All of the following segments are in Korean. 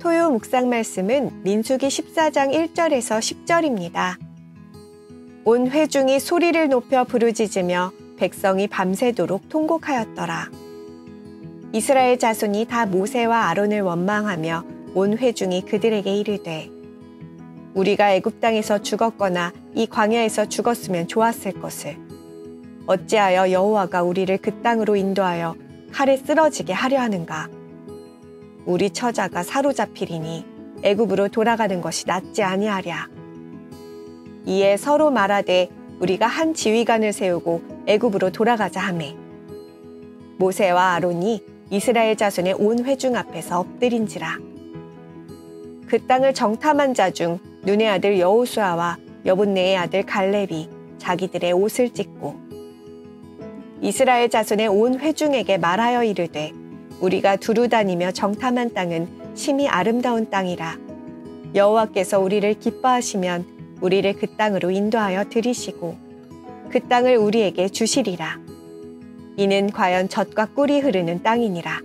토요 묵상 말씀은 민수기 14장 1절에서 10절입니다. 온 회중이 소리를 높여 부르짖으며 백성이 밤새도록 통곡하였더라. 이스라엘 자손이 다 모세와 아론을 원망하며 온 회중이 그들에게 이르되 우리가 애굽 땅에서 죽었거나 이 광야에서 죽었으면 좋았을 것을 어찌하여 여호와가 우리를 그 땅으로 인도하여 칼에 쓰러지게 하려 하는가? 우리 처자가 사로잡히리니 애굽으로 돌아가는 것이 낫지 아니하랴. 이에 서로 말하되 우리가 한 지휘관을 세우고 애굽으로 돌아가자 하매 모세와 아론이 이스라엘 자손의 온 회중 앞에서 엎드린지라. 그 땅을 정탐한 자 중 눈의 아들 여호수아와 여분네의 아들 갈렙이 자기들의 옷을 찢고 이스라엘 자손의 온 회중에게 말하여 이르되 우리가 두루 다니며 정탐한 땅은 심히 아름다운 땅이라. 여호와께서 우리를 기뻐하시면 우리를 그 땅으로 인도하여 들이시고 그 땅을 우리에게 주시리라. 이는 과연 젖과 꿀이 흐르는 땅이니라.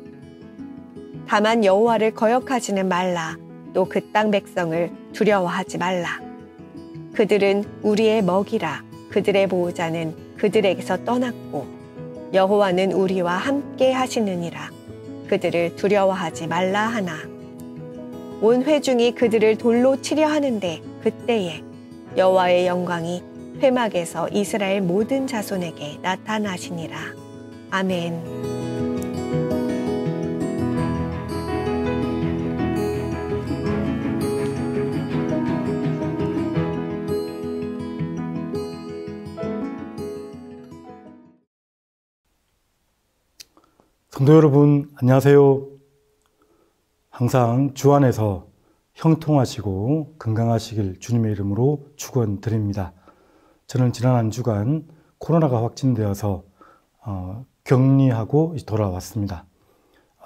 다만 여호와를 거역하지는 말라. 또 그 땅 백성을 두려워하지 말라. 그들은 우리의 먹이라. 그들의 보호자는 그들에게서 떠났고 여호와는 우리와 함께 하시느니라. 그들을 두려워하지 말라 하나. 온 회중이 그들을 돌로 치려 하는데 그때에 여호와의 영광이 회막에서 이스라엘 모든 자손에게 나타나시니라. 아멘. 성도 여러분, 안녕하세요. 항상 주 안에서 형통하시고 건강하시길 주님의 이름으로 축원드립니다. 저는 지난 한 주간 코로나가 확진되어서 격리하고 돌아왔습니다.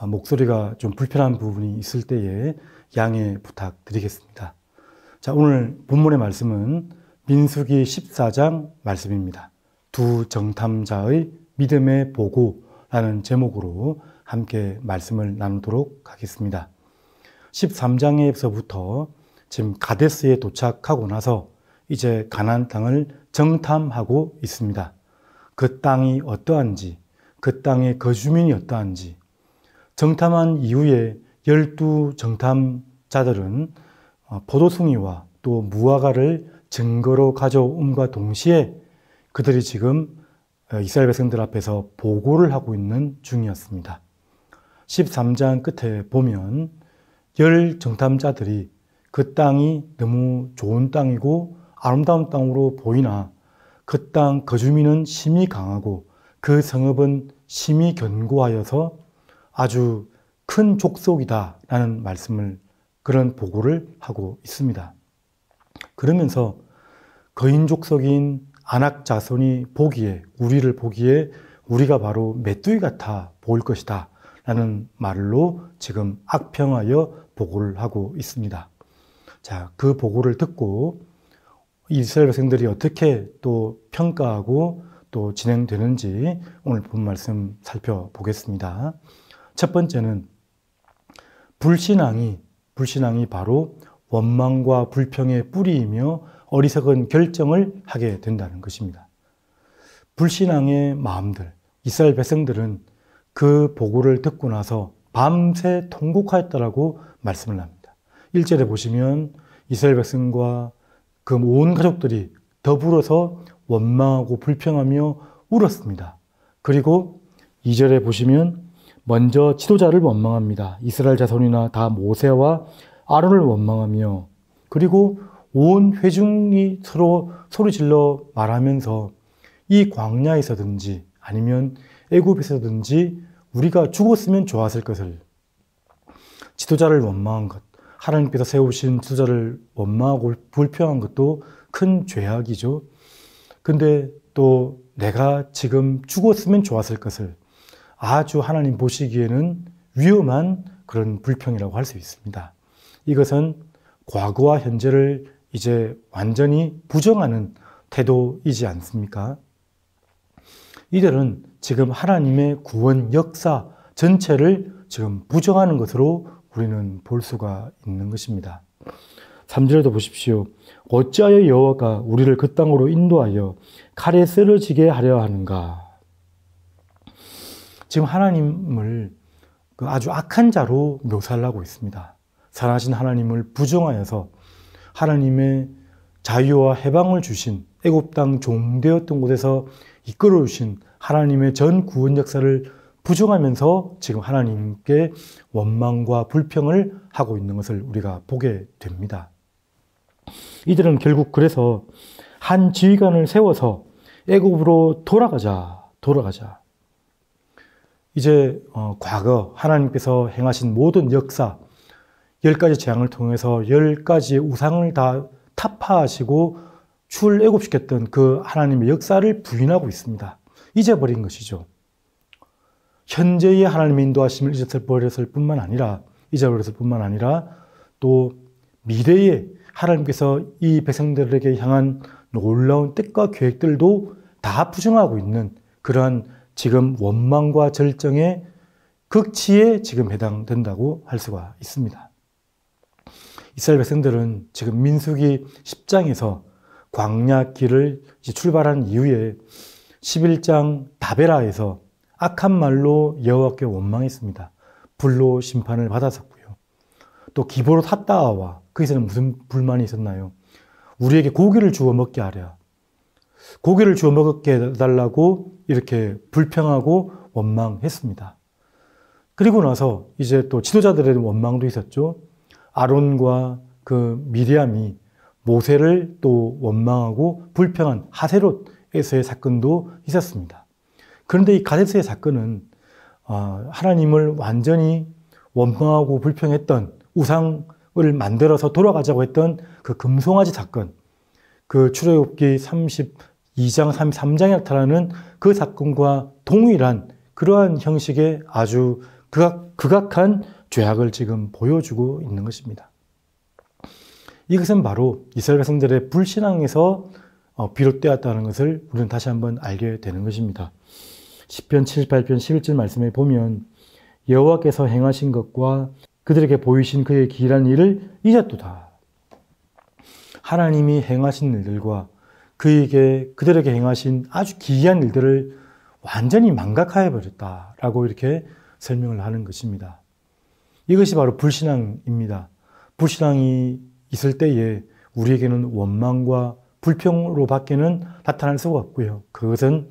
목소리가 좀 불편한 부분이 있을 때에 양해 부탁드리겠습니다. 자, 오늘 본문의 말씀은 민수기 14장 말씀입니다. 두 정탐자의 믿음의 보고라는 제목으로 함께 말씀을 나누도록 하겠습니다. 13장에서부터 지금 가데스에 도착하고 나서 이제 가나안 땅을 정탐하고 있습니다. 그 땅이 어떠한지, 그 땅의 거주민이 어떠한지, 정탐한 이후에 12 정탐자들은 포도송이와 또 무화과를 증거로 가져옴과 동시에 그들이 지금 이스라엘 백성들 앞에서 보고를 하고 있는 중이었습니다. 13장 끝에 보면 10 정탐자들이 그 땅이 너무 좋은 땅이고 아름다운 땅으로 보이나 그 땅 거주민은 심히 강하고 그 성읍은 심히 견고하여서 아주 큰 족속이다 라는 말씀을, 그런 보고를 하고 있습니다. 그러면서 거인 족속인 아낙 자손이 보기에, 우리를 보기에 우리가 바로 메뚜기 같아 보일 것이다 라는 말로 지금 악평하여 보고를 하고 있습니다. 자, 그 보고를 듣고 이스라엘 백성들이 어떻게 또 평가하고 또 진행되는지 오늘 본 말씀 살펴보겠습니다. 첫 번째는 불신앙이 바로 원망과 불평의 뿌리이며 어리석은 결정을 하게 된다는 것입니다. 불신앙의 마음들, 이스라엘 백성들은 그 보고를 듣고 나서 밤새 통곡하였다라고 말씀을 합니다. 1절에 보시면 이스라엘 백성과 그 온 가족들이 더불어서 원망하고 불평하며 울었습니다. 그리고 2절에 보시면 먼저 지도자를 원망합니다. 이스라엘 자손이나 다 모세와 아론을 원망하며, 그리고 온 회중이 서로 소리질러 말하면서 이 광야에서든지 아니면 애굽에서든지 우리가 죽었으면 좋았을 것을, 지도자를 원망한 것, 하나님께서 세우신 지도자를 원망하고 불평한 것도 큰 죄악이죠. 근데 또 내가 지금 죽었으면 좋았을 것을 아주 하나님 보시기에는 위험한 그런 불평이라고 할 수 있습니다. 이것은 과거와 현재를 이제 완전히 부정하는 태도이지 않습니까? 이들은 지금 하나님의 구원 역사 전체를 지금 부정하는 것으로 우리는 볼 수가 있는 것입니다. 3절에도 보십시오. 어찌하여 여호와가 우리를 그 땅으로 인도하여 칼에 쓰러지게 하려 하는가. 지금 하나님을 아주 악한 자로 묘사를 하고 있습니다. 선하신 하나님을 부정하여서 하나님의 자유와 해방을 주신 애굽 땅 종되었던 곳에서 이끌어 주신 하나님의 전 구원 역사를 부정하면서 지금 하나님께 원망과 불평을 하고 있는 것을 우리가 보게 됩니다. 이들은 결국 그래서 한 지휘관을 세워서 애굽으로 돌아가자. 이제 과거 하나님께서 행하신 모든 역사, 10가지 재앙을 통해서 10가지의 우상을 다 타파하시고 출애굽시켰던 그 하나님의 역사를 부인하고 있습니다. 잊어버린 것이죠. 현재의 하나님의 인도하심을 잊어버렸을 뿐만 아니라 또 미래에 하나님께서 이 백성들에게 향한 놀라운 뜻과 계획들도 다 부정하고 있는 그러한 지금 원망과 절정의 극치에 지금 해당된다고 할 수가 있습니다. 이스라엘 백성들은 지금 민수기 10장에서 광야 길을 출발한 이후에 11장 다베라에서 악한 말로 여호와께 원망했습니다. 불로 심판을 받았었고요. 또 기브롯 핫다아와 거기서는 무슨 불만이 있었나요? 우리에게 고기를 주워 먹게 하랴. 고기를 주워 먹게 해달라고 이렇게 불평하고 원망했습니다. 그리고 나서 이제 또 지도자들의 원망도 있었죠. 아론과 그 미리암이 모세를 또 원망하고 불평한 하세롯에서의 사건도 있었습니다. 그런데 이 가데스의 사건은 하나님을 완전히 원망하고 불평했던 우상을 만들어서 돌아가자고 했던 그 금송아지 사건, 그 출애굽기 32장, 33장에 나타나는 그 사건과 동일한 그러한 형식의 아주 극악한 죄악을 지금 보여주고 있는 것입니다. 이것은 바로 이스라엘 백성들의 불신앙에서 비롯되었다는 것을 우리는 다시 한번 알게 되는 것입니다. 시편 78편 11절 말씀에 보면 여호와께서 행하신 것과 그들에게 보이신 그의 기이한 일을 잊었도다. 하나님이 행하신 일들과 그들에게 행하신 아주 기이한 일들을 완전히 망각하여 버렸다라고 이렇게 설명을 하는 것입니다. 이것이 바로 불신앙입니다. 불신앙이 있을 때에 우리에게는 원망과 불평으로 밖에는 나타날 수가 없고요. 그것은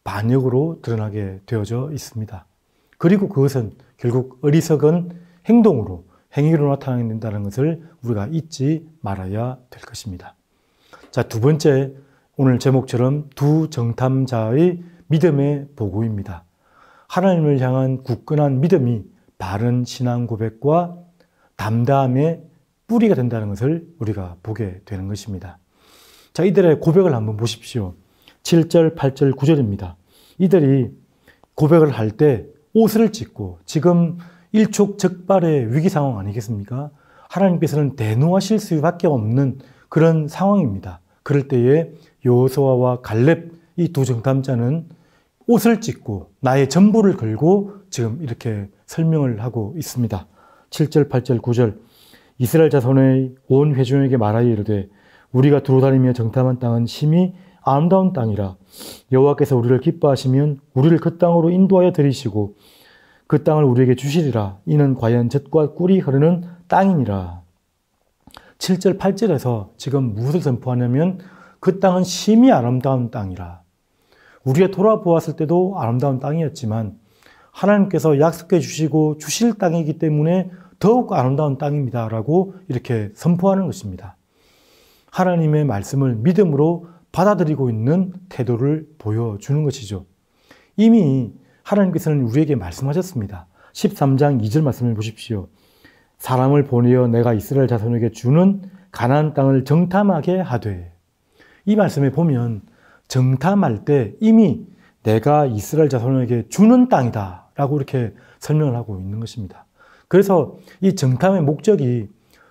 반역으로 드러나게 되어져 있습니다. 그리고 그것은 결국 어리석은 행위로 나타낸다는 것을 우리가 잊지 말아야 될 것입니다. 자, 두 번째, 오늘 제목처럼 두 정탐자의 믿음의 보고입니다. 하나님을 향한 굳건한 믿음이 바른 신앙 고백과 담대함의 뿌리가 된다는 것을 우리가 보게 되는 것입니다. 자, 이들의 고백을 한번 보십시오. 7절, 8절, 9절입니다. 이들이 고백을 할 때 옷을 찢고 지금 일촉즉발의 위기 상황 아니겠습니까? 하나님께서는 대노하실 수밖에 없는 그런 상황입니다. 그럴 때에 여호수아와 갈렙 이 두 정탐자는 옷을 찢고 나의 전부를 걸고 지금 이렇게 설명을 하고 있습니다. 7절, 8절, 9절 이스라엘 자손의 온 회중에게 말하여 이르되 우리가 두루 다니며 정탐한 땅은 심히 아름다운 땅이라 여호와께서 우리를 기뻐하시면 우리를 그 땅으로 인도하여 들이시고 그 땅을 우리에게 주시리라. 이는 과연 젖과 꿀이 흐르는 땅이니라. 7절, 8절에서 지금 무엇을 선포하냐면 그 땅은 심히 아름다운 땅이라. 우리가 돌아보았을 때도 아름다운 땅이었지만 하나님께서 약속해 주시고 주실 땅이기 때문에 더욱 아름다운 땅입니다. 라고 이렇게 선포하는 것입니다. 하나님의 말씀을 믿음으로 받아들이고 있는 태도를 보여주는 것이죠. 이미 하나님께서는 우리에게 말씀하셨습니다. 13장 2절 말씀을 보십시오. 사람을 보내어 내가 이스라엘 자손에게 주는 가나안 땅을 정탐하게 하되. 이 말씀에 보면 정탐할 때 이미 내가 이스라엘 자손에게 주는 땅이다 라고 이렇게 설명을 하고 있는 것입니다. 그래서 이 정탐의 목적이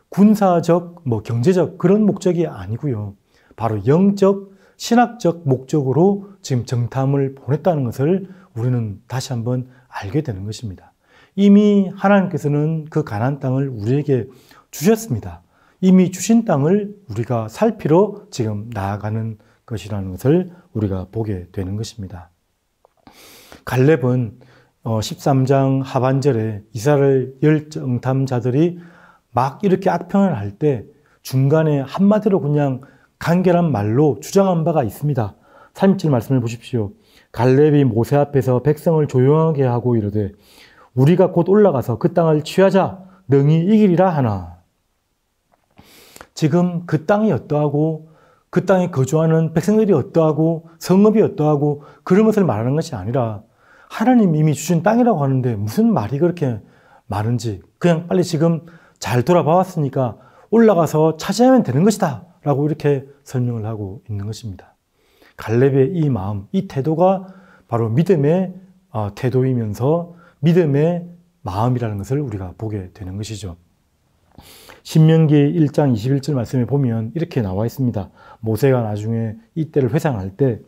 군사적, 경제적 그런 목적이 아니고요. 바로 영적, 신학적 목적으로 지금 정탐을 보냈다는 것을 우리는 다시 한번 알게 되는 것입니다. 이미 하나님께서는 그 가나안 땅을 우리에게 주셨습니다. 이미 주신 땅을 우리가 살피러 지금 나아가는 것이라는 것을 우리가 보게 되는 것입니다. 갈렙은 13장 하반절에 이스라엘 열정탐자들이 막 이렇게 악평을 할 때 중간에 한마디로 그냥 간결한 말로 주장한 바가 있습니다. 37 말씀을 보십시오. 갈렙이 모세 앞에서 백성을 조용하게 하고 이르되 우리가 곧 올라가서 그 땅을 취하자 능히 이기리라 하나. 지금 그 땅이 어떠하고 그 땅에 거주하는 백성들이 어떠하고 성읍이 어떠하고 그런 것을 말하는 것이 아니라 하나님 이미 주신 땅이라고 하는데 무슨 말이 그렇게 많은지 그냥 빨리 지금 잘 돌아봐 왔으니까 올라가서 차지하면 되는 것이다 라고 이렇게 설명을 하고 있는 것입니다. 갈렙의 이 마음, 이 태도가 바로 믿음의 태도이면서 믿음의 마음이라는 것을 우리가 보게 되는 것이죠. 신명기 1장 21절 말씀에 보면 이렇게 나와 있습니다. 모세가 나중에 이때를 회상할 때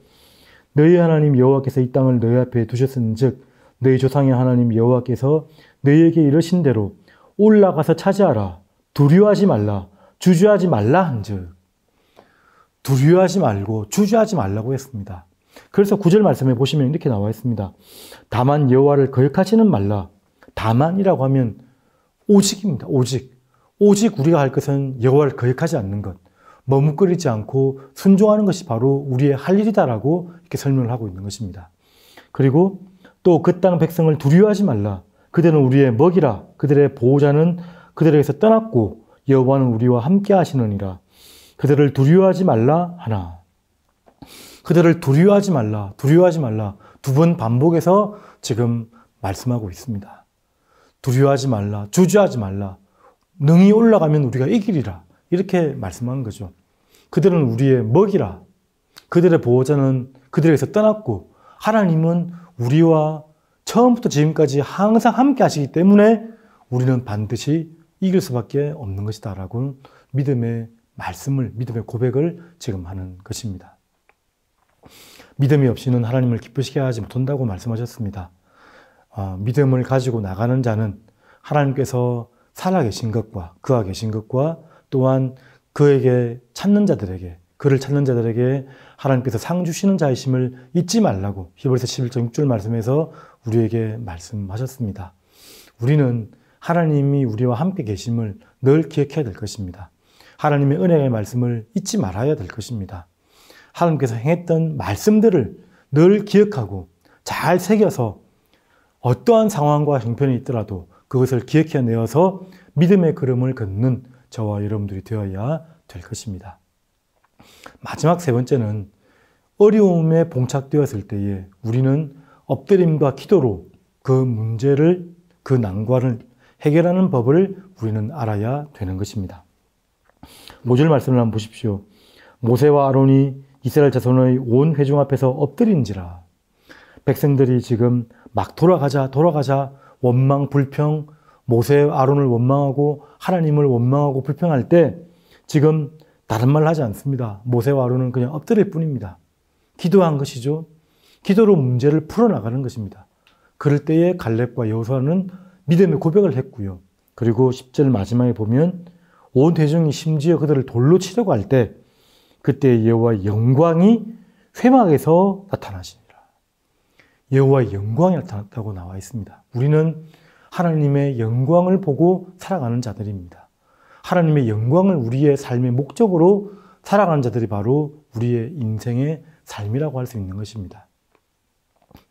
너희 하나님 여호와께서 이 땅을 너희 앞에 두셨은즉 너희 조상의 하나님 여호와께서 너희에게 이르신 대로 올라가서 차지하라. 두려워하지 말라. 주저하지 말라 한즉. 두려워하지 말고 주저하지 말라고 했습니다. 그래서 9절 말씀에 보시면 이렇게 나와 있습니다. 다만 여호와를 거역하지는 말라. 다만이라고 하면 오직입니다. 오직. 오직 우리가 할 것은 여호와를 거역하지 않는 것. 머뭇거리지 않고 순종하는 것이 바로 우리의 할 일이다라고 이렇게 설명을 하고 있는 것입니다. 그리고 또 그 땅 백성을 두려워하지 말라. 그들은 우리의 먹이라. 그들의 보호자는 그들에게서 떠났고 여호와는 우리와 함께 하시느니라. 그들을 두려워하지 말라 하나. 그들을 두려워하지 말라. 두려워하지 말라. 두 번 반복해서 지금 말씀하고 있습니다. 두려워하지 말라. 주저하지 말라. 능히 올라가면 우리가 이기리라. 이렇게 말씀한 거죠. 그들은 우리의 먹이라. 그들의 보호자는 그들에게서 떠났고 하나님은 우리와 처음부터 지금까지 항상 함께 하시기 때문에 우리는 반드시 이길 수밖에 없는 것이다 라고 믿음의 말씀을, 믿음의 고백을 지금 하는 것입니다. 믿음이 없이는 하나님을 기쁘시게 하지 못한다고 말씀하셨습니다. 믿음을 가지고 나가는 자는 하나님께서 살아계신 것과 그와 계신 것과 또한 그에게 찾는 자들에게, 그를 찾는 자들에게 하나님께서 상 주시는 자이심을 잊지 말라고 히브리서 11장 6절 말씀에서 우리에게 말씀하셨습니다. 우리는 하나님이 우리와 함께 계심을 늘 기억해야 될 것입니다. 하나님의 은혜의 말씀을 잊지 말아야 될 것입니다. 하나님께서 행했던 말씀들을 늘 기억하고 잘 새겨서 어떠한 상황과 형편이 있더라도 그것을 기억해내어서 믿음의 걸음을 걷는 저와 여러분들이 되어야 될 것입니다. 마지막 세 번째는 어려움에 봉착되었을 때에 우리는 엎드림과 기도로 그 문제를, 그 난관을 해결하는 법을 우리는 알아야 되는 것입니다. 5절 말씀을 한번 보십시오. 모세와 아론이 이스라엘 자손의 온 회중 앞에서 엎드린지라. 백성들이 지금 막 돌아가자 원망, 불평, 모세, 아론을 원망하고 하나님을 원망하고 불평할 때 지금 다른 말 하지 않습니다. 모세와 아론은 그냥 엎드릴 뿐입니다. 기도한 것이죠. 기도로 문제를 풀어나가는 것입니다. 그럴 때에 갈렙과 여호수아는 믿음의 고백을 했고요. 그리고 10절 마지막에 보면 온 회중이 심지어 그들을 돌로 치려고 할 때 그때 여호와의 영광이 회막에서 나타나시니라. 여호와의 영광이 나타났다고 나와 있습니다. 우리는 하나님의 영광을 보고 살아가는 자들입니다. 하나님의 영광을 우리의 삶의 목적으로 살아가는 자들이 바로 우리의 인생의 삶이라고 할 수 있는 것입니다.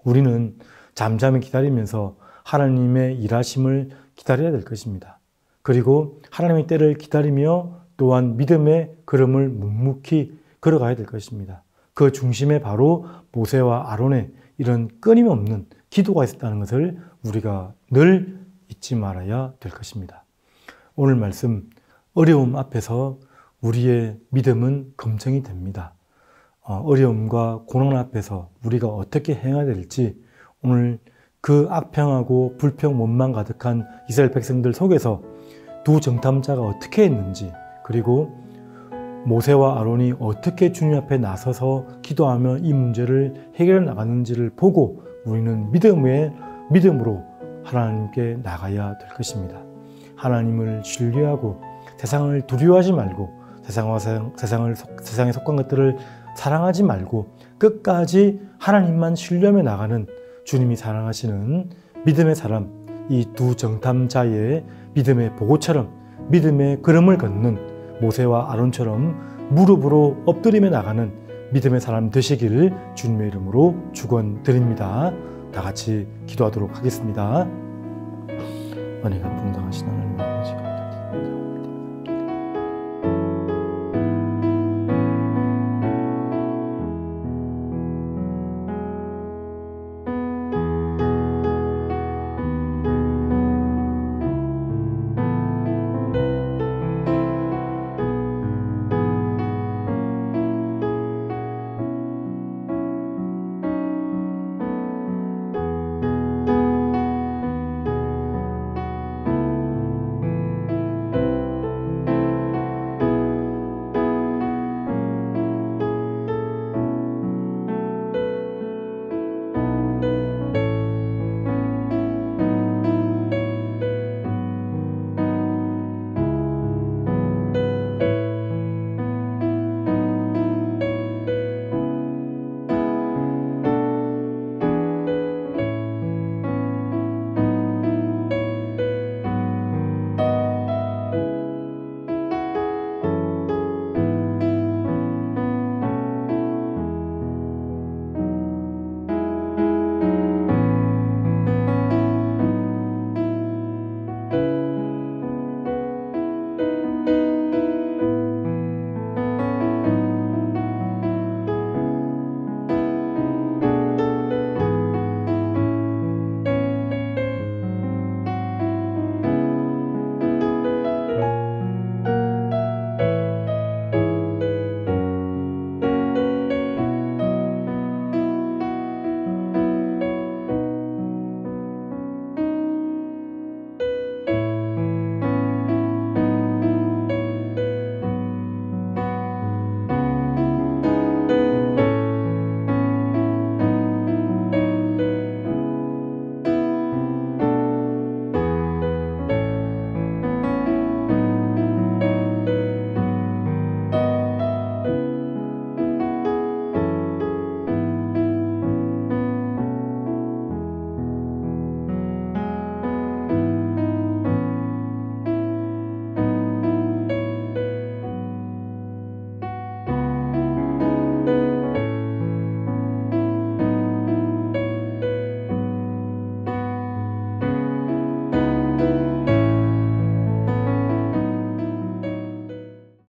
우리는 잠잠히 기다리면서 하나님의 일하심을 기다려야 될 것입니다. 그리고 하나님의 때를 기다리며 또한 믿음의 걸음을 묵묵히 걸어가야 될 것입니다. 그 중심에 바로 모세와 아론의 이런 끊임없는 기도가 있었다는 것을 우리가 늘 잊지 말아야 될 것입니다. 오늘 말씀, 어려움 앞에서 우리의 믿음은 검증이 됩니다. 어려움과 고난 앞에서 우리가 어떻게 행해야 될지 오늘 그 악평하고 불평, 원망 가득한 이스라엘 백성들 속에서 두 정탐자가 어떻게 했는지, 그리고 모세와 아론이 어떻게 주님 앞에 나서서 기도하며 이 문제를 해결해 나갔는지를 보고 우리는 믿음으로 하나님께 나가야 될 것입니다. 하나님을 신뢰하고 세상을 두려워하지 말고 세상에 속한 것들을 사랑하지 말고 끝까지 하나님만 신뢰하며 나가는 주님이 사랑하시는 믿음의 사람, 이 두 정탐자의 믿음의 보고처럼 믿음의 걸음을 걷는 모세와 아론처럼 무릎으로 엎드리며 나가는 믿음의 사람 되시기를 주님의 이름으로 축원드립니다. 다 같이 기도하도록 하겠습니다. 은혜가 풍성하신 하나님 아버지 감사드립니다.